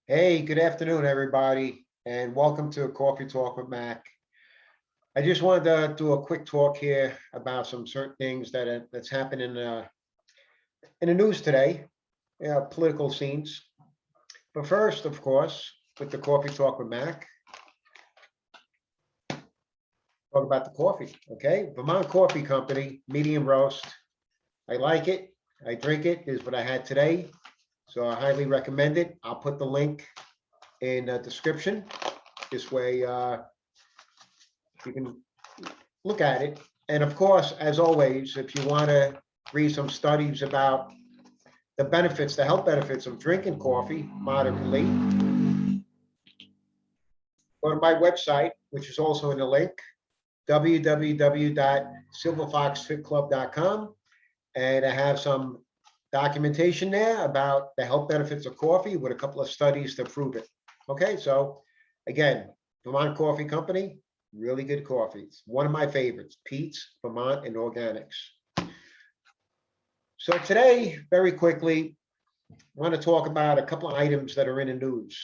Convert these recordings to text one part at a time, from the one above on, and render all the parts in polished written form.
Hey, good afternoon, everybody, and welcome to Coffee Talk with Mac. I just wanted to do a quick talk here about some certain things that's happened in the news today, political scenes. But first, of course, with the Coffee Talk with Mac, talk about the coffee. Okay, Vermont Coffee Company, medium roast. I like it. I drink it. Is what I had today, so I highly recommend it. I'll put the link in the description. This way, you can look at it. And of course, as always, if you want to read some studies about the benefits, the health benefits of drinking coffee moderately, go to my website, which is also in the link, www.silverfoxfitclub.com. And I have some documentation there about the health benefits of coffee with a couple of studies to prove it. Okay, so again, Vermont Coffee Company, really good coffee. It's one of my favorites, Pete's, Vermont, and Organics. So today, very quickly, I want to talk about a couple of items that are in the news.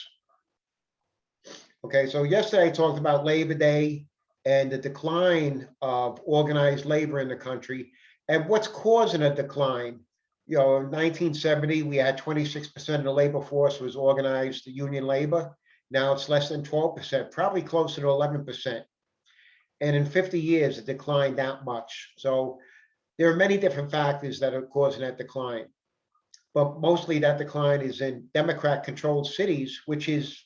Okay, so yesterday I talked about Labor Day and the decline of organized labor in the country and what's causing a decline. In 1970, we had 26% of the labor force was organized union labor. Now it's less than 12%, probably closer to 11%. And in 50 years, it declined that much. So there are many different factors that are causing that decline. But mostly that decline is in Democrat-controlled cities, which is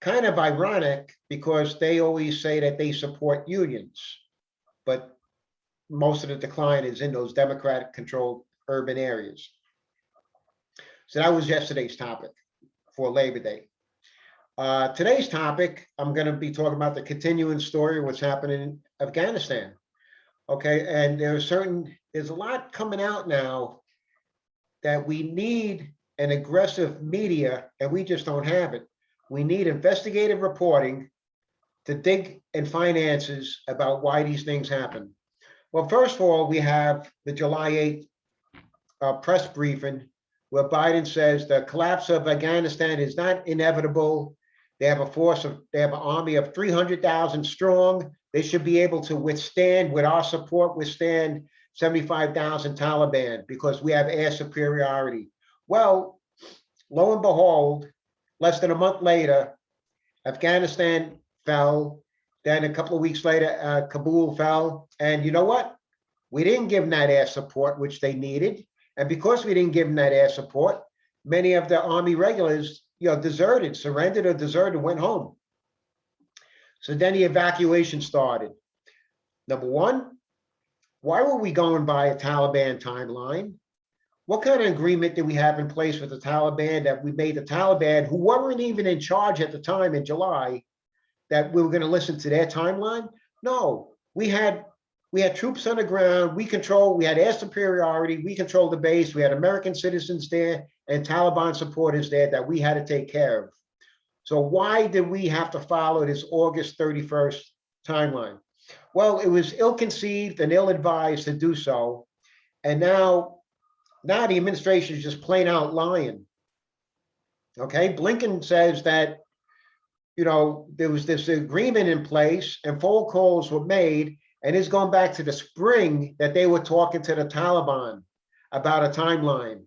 kind of ironic because they always say that they support unions. But most of the decline is in those Democratic-controlled urban areas. So that was yesterday's topic for Labor Day. Today's topic, I'm going to be talking about the continuing story of what's happening in Afghanistan. Okay, and there's a lot coming out now that we need an aggressive media, and we just don't have it. We need investigative reporting to dig in finances about why these things happen. Well, first of all, we have the July 8th press briefing where Biden says the collapse of Afghanistan is not inevitable. They have an army of 300,000 strong. They should be able to withstand, with our support, 75,000 Taliban because we have air superiority. Well, lo and behold, less than a month later, Afghanistan fell. Then a couple of weeks later, Kabul fell. And you know what? We didn't give them that air support, which they needed. And because we didn't give them that air support, many of the Army regulars, surrendered or deserted, went home. So then the evacuation started. Number one, why were we going by a Taliban timeline? What kind of agreement did we have in place with the Taliban that we made the Taliban, who weren't even in charge at the time in July, that we were going to listen to their timeline? No, we had troops on the ground. We had air superiority. We controlled the base. We had American citizens there and Taliban supporters there that we had to take care of. So why did we have to follow this August 31st timeline? Well, it was ill-conceived and ill-advised to do so. And now the administration is just plain out lying. Okay, Blinken says that, there was this agreement in place and phone calls were made, and it's going back to the spring that they were talking to the Taliban about a timeline.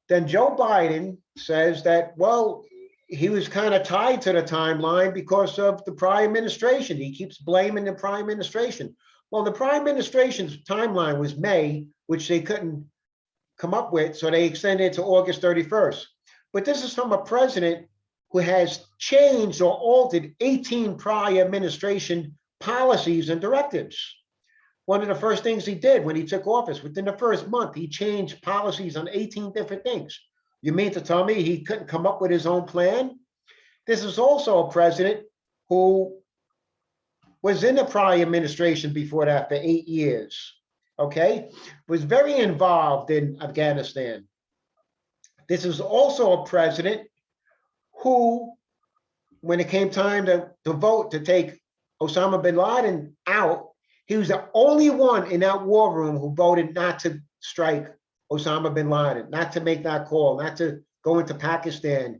Then Joe Biden says that, well, he was kind of tied to the timeline because of the prior administration. He keeps blaming the prior administration. Well, the prior administration's timeline was May, which they couldn't come up with, so they extended it to August 31st. But this is from a president who has changed or altered 18 prior administration policies and directives. One of the first things he did when he took office, within the first month, he changed policies on 18 different things. You mean to tell me he couldn't come up with his own plan? This is also a president who was in the prior administration before that for 8 years, okay? Was very involved in Afghanistan. This is also a president who, when it came time to vote to take Osama bin Laden out, he was the only one in that war room who voted not to strike Osama bin Laden, not to make that call, not to go into Pakistan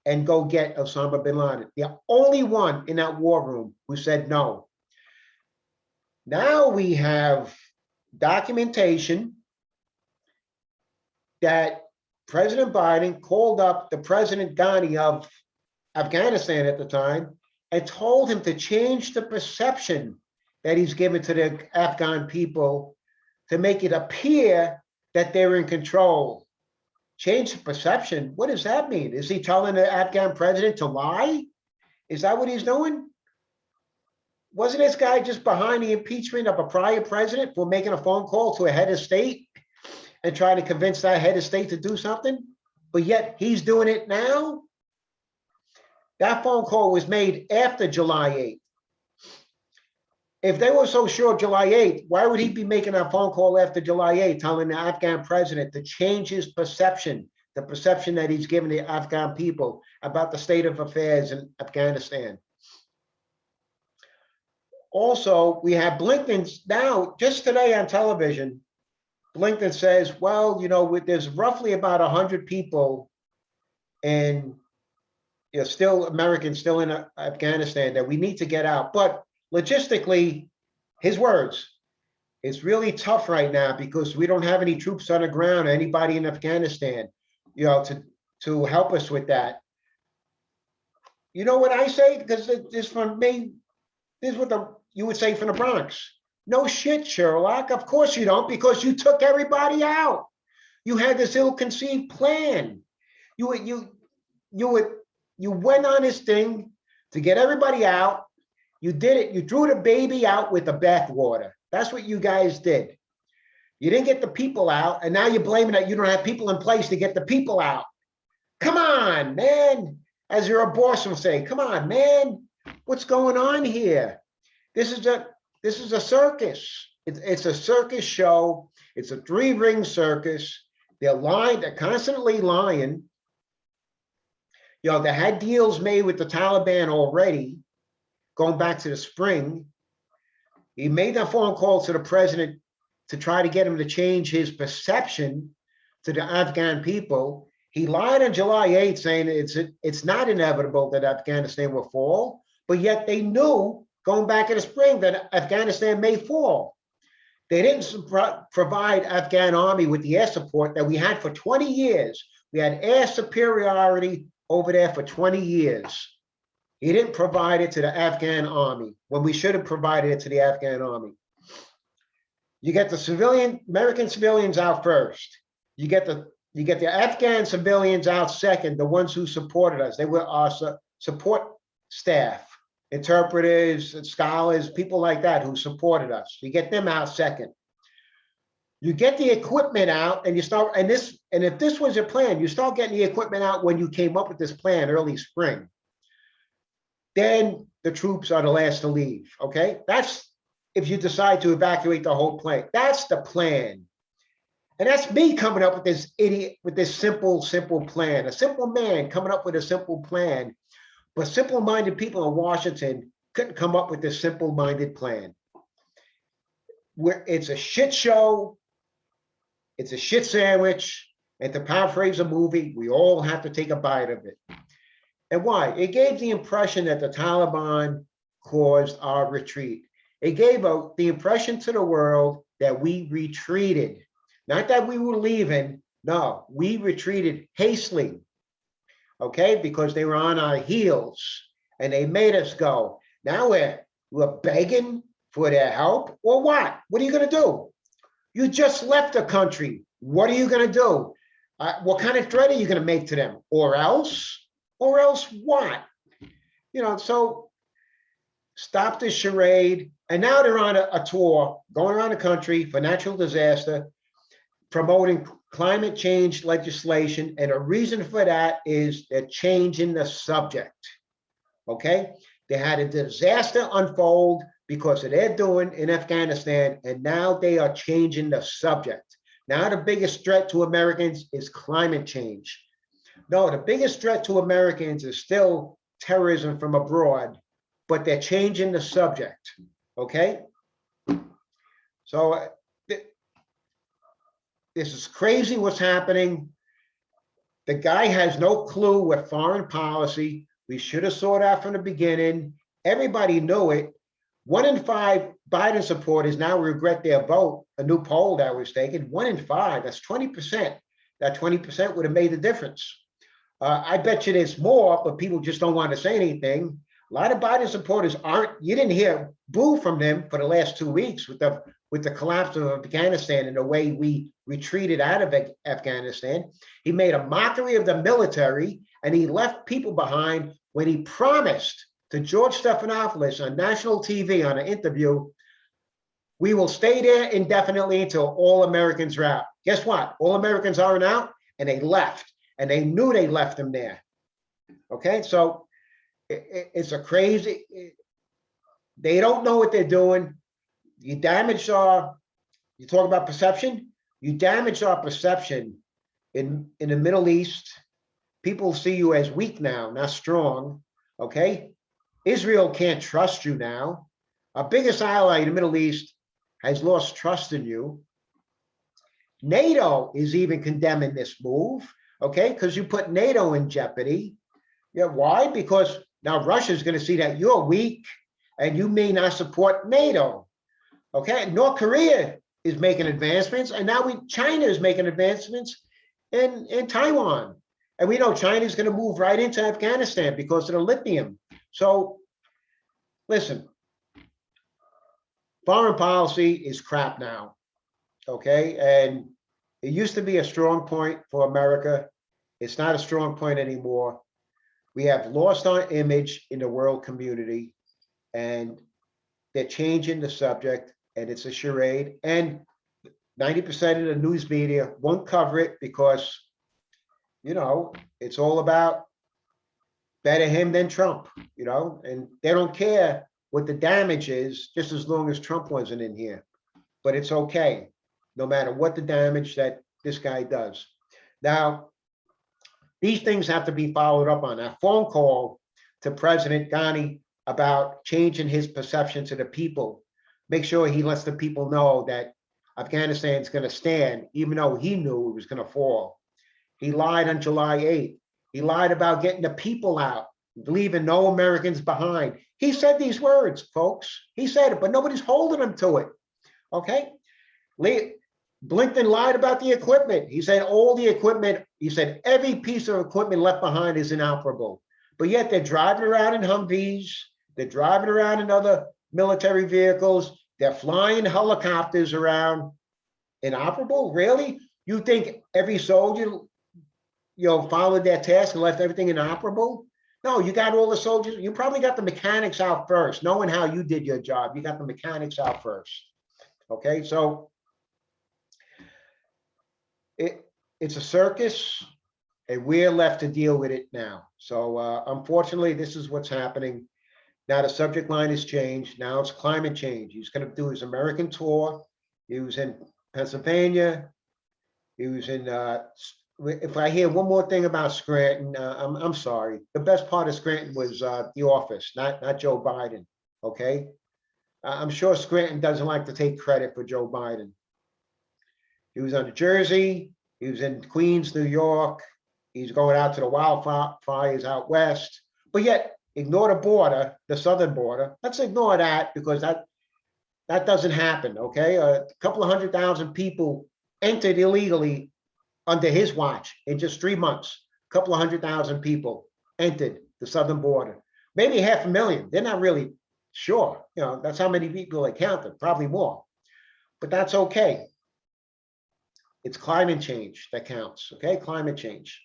and go get Osama bin Laden. The only one in that war room who said no. Now we have documentation that President Biden called up the President Ghani of Afghanistan at the time and told him to change the perception that he's given to the Afghan people to make it appear that they're in control. Change the perception? What does that mean? Is he telling the Afghan president to lie? Is that what he's doing? Wasn't this guy just behind the impeachment of a prior president for making a phone call to a head of state and trying to convince that head of state to do something? But yet he's doing it now? That phone call was made after July 8th. If they were so sure of July 8th, why would he be making a phone call after July 8th, telling the Afghan president to change his perception, the perception that he's given the Afghan people about the state of affairs in Afghanistan? Also, we have Blinken now, just today on television, Blinken says, well, you know, there's roughly about 100 people and still Americans still in Afghanistan that we need to get out. But logistically, his words, it's really tough right now because we don't have any troops on the ground or anybody in Afghanistan, to help us with that. You know what I say? Because this from me, this is what you would say from the Bronx. No shit, Sherlock. Of course you don't, because you took everybody out. You had this ill-conceived plan. You went on this thing to get everybody out. You did it. You threw the baby out with the bathwater. That's what you guys did. You didn't get the people out, and now you're blaming that you don't have people in place to get the people out. Come on, man. As your boss will say, come on, man. What's going on here? This is a circus. It's a circus show. It's a three-ring circus. They're lying. They're constantly lying. They had deals made with the Taliban already, going back to the spring. He made that phone call to the president to try to get him to change his perception to the Afghan people. He lied on July 8th, saying it's not inevitable that Afghanistan will fall, but yet they knew going back in the spring that Afghanistan may fall. They didn't provide Afghan army with the air support that we had for 20 years. We had air superiority over there for 20 years. He didn't provide it to the Afghan army when we should have provided it to the Afghan army. You get the American civilians out first. You get the Afghan civilians out second, the ones who supported us. They were our support staff, interpreters, scholars, people like that who supported us. You get them out second. You get the equipment out, and you start, and if this was your plan, you start getting the equipment out when you came up with this plan early spring. Then the troops are the last to leave, okay? That's if you decide to evacuate the whole plane. That's the plan. And that's me coming up with this simple plan. A simple man coming up with a simple plan, but simple-minded people in Washington couldn't come up with this simple-minded plan. Where it's a shit show, it's a shit sandwich, and to paraphrase a movie, we all have to take a bite of it. And why? It gave the impression that the Taliban caused our retreat. It gave the impression to the world that we retreated. Not that we were leaving. No, we retreated hastily, okay? Because they were on our heels and they made us go. Now we're begging for their help, or what? What are you going to do? You just left the country. What are you going to do? What kind of threat are you going to make to them? Or else what? So stop this charade. And now they're on a tour, going around the country for natural disaster, promoting climate change legislation. And a reason for that is they're changing the subject, okay? They had a disaster unfold because of their doing in Afghanistan, and now they are changing the subject. Now the biggest threat to Americans is climate change. No, the biggest threat to Americans is still terrorism from abroad, but they're changing the subject, okay? So this is crazy what's happening. The guy has no clue with foreign policy. We should have saw that from the beginning. Everybody knew it. 1 in 5 Biden supporters now regret their vote. A new poll that was taken, 1 in 5, that's 20%. That 20% would have made the difference. I bet you there's more, but people just don't want to say anything. A lot of Biden supporters you didn't hear boo from them for the last 2 weeks with the collapse of Afghanistan and the way we retreated out of Afghanistan. He made a mockery of the military, and he left people behind when he promised to George Stephanopoulos on national TV on an interview, we will stay there indefinitely until all Americans are out. Guess what? All Americans aren't out, and they left, and they knew they left them there. Okay, so it's a crazy, they don't know what they're doing. You damaged you talk about perception, you damaged our perception in the Middle East. People see you as weak now, not strong, okay? Israel can't trust you now. Our biggest ally in the Middle East has lost trust in you. NATO is even condemning this move, okay? Because you put NATO in jeopardy. Yeah, why? Because now Russia's going to see that you're weak and you may not support NATO. Okay, North Korea is making advancements, and now China is making advancements in Taiwan. And we know China is going to move right into Afghanistan because of the lithium. So listen, foreign policy is crap now, okay? And it used to be a strong point for America. It's not a strong point anymore. We have lost our image in the world community, and they're changing the subject, and it's a charade. And 90% of the news media won't cover it because, you know, it's all about better him than Trump, you know, and they don't care what the damage is, just as long as Trump wasn't in here. But it's okay, no matter what the damage that this guy does. Now, these things have to be followed up on. A phone call to President Ghani about changing his perception to the people. Make sure he lets the people know that Afghanistan's going to stand, even though he knew it was going to fall. He lied on July 8th. He lied about getting the people out, leaving no Americans behind. He said these words, folks. He said it, but nobody's holding him to it. Okay? Blinken lied about the equipment. He said all the equipment, he said every piece of equipment left behind is inoperable. But yet they're driving around in Humvees. They're driving around in other military vehicles. They're flying helicopters around. Inoperable? Really? You think every soldier, you know, followed their task and left everything inoperable? No, you got all the soldiers. You probably got the mechanics out first, knowing how you did your job. You got the mechanics out first. Okay, so it's a circus, and we're left to deal with it now. So unfortunately, this is what's happening. Now the subject line has changed. Now it's climate change. He's going to do his American tour. He was in Pennsylvania. He was in, if I hear one more thing about Scranton, I'm sorry. The best part of Scranton was the office, not Joe Biden, okay? I'm sure Scranton doesn't like to take credit for Joe Biden. He was on New Jersey. He was in Queens, New York. He's going out to the wildfires out west. But yet, ignore the border, the southern border. Let's ignore that because that doesn't happen, okay? A couple of 100,000 people entered illegally under his watch in just 3 months. A couple of 100,000 people entered the southern border. Maybe 500,000. They're not really sure. You know, that's how many people they counted, probably more. But that's okay. It's climate change that counts, okay? Climate change.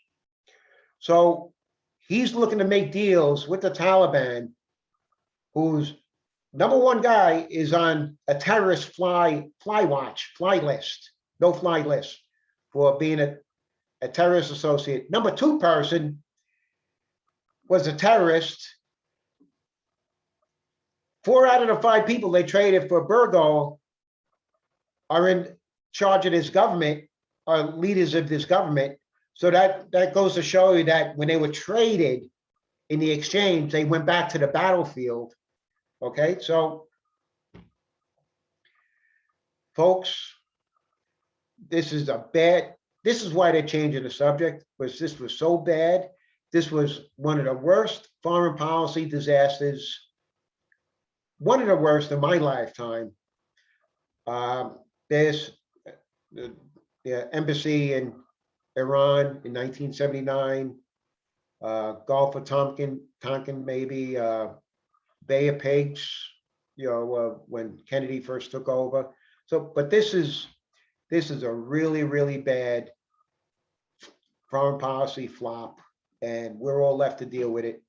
So he's looking to make deals with the Taliban, whose number one guy is on a terrorist fly list, no-fly list for being a terrorist associate. Number two person was a terrorist. 4 out of the 5 people they traded for Burgo are in charge of this government, are leaders of this government. So that goes to show you that when they were traded in the exchange, they went back to the battlefield. Okay, so folks, this is a bad, this is why they're changing the subject, because this was so bad. This was one of the worst foreign policy disasters, one of the worst in my lifetime. There's the embassy in Iran in 1979, Gulf of Tonkin maybe, Bay of Pigs, when Kennedy first took over. So, but this is a really, really bad foreign policy flop, and we're all left to deal with it.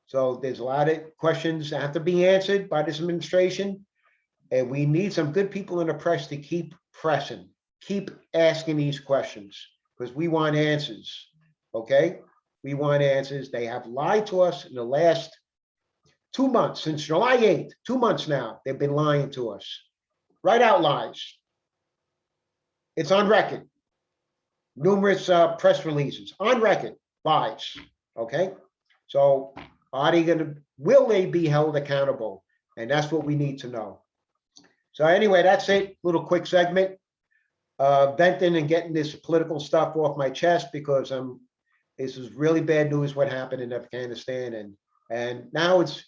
So there's a lot of questions that have to be answered by this administration, and we need some good people in the press to keep pressing, keep asking these questions, because we want answers, okay? We want answers. They have lied to us in the last 2 months, since July 8th, 2 months now, they've been lying to us. Write out lies. It's on record. Numerous press releases, on record, lies, okay? So will they be held accountable? And that's what we need to know. So anyway, that's it, little quick segment. Venting and getting this political stuff off my chest, because this is really bad news what happened in Afghanistan, and now it's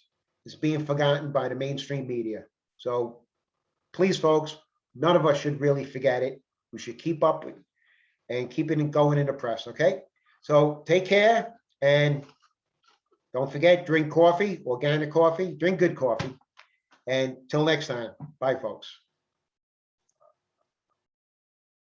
being forgotten by the mainstream media. So please, folks, none of us should really forget it. We should keep up and keep it going in the press, okay? So take care, and don't forget, drink coffee, organic coffee, drink good coffee. And till next time, bye, folks.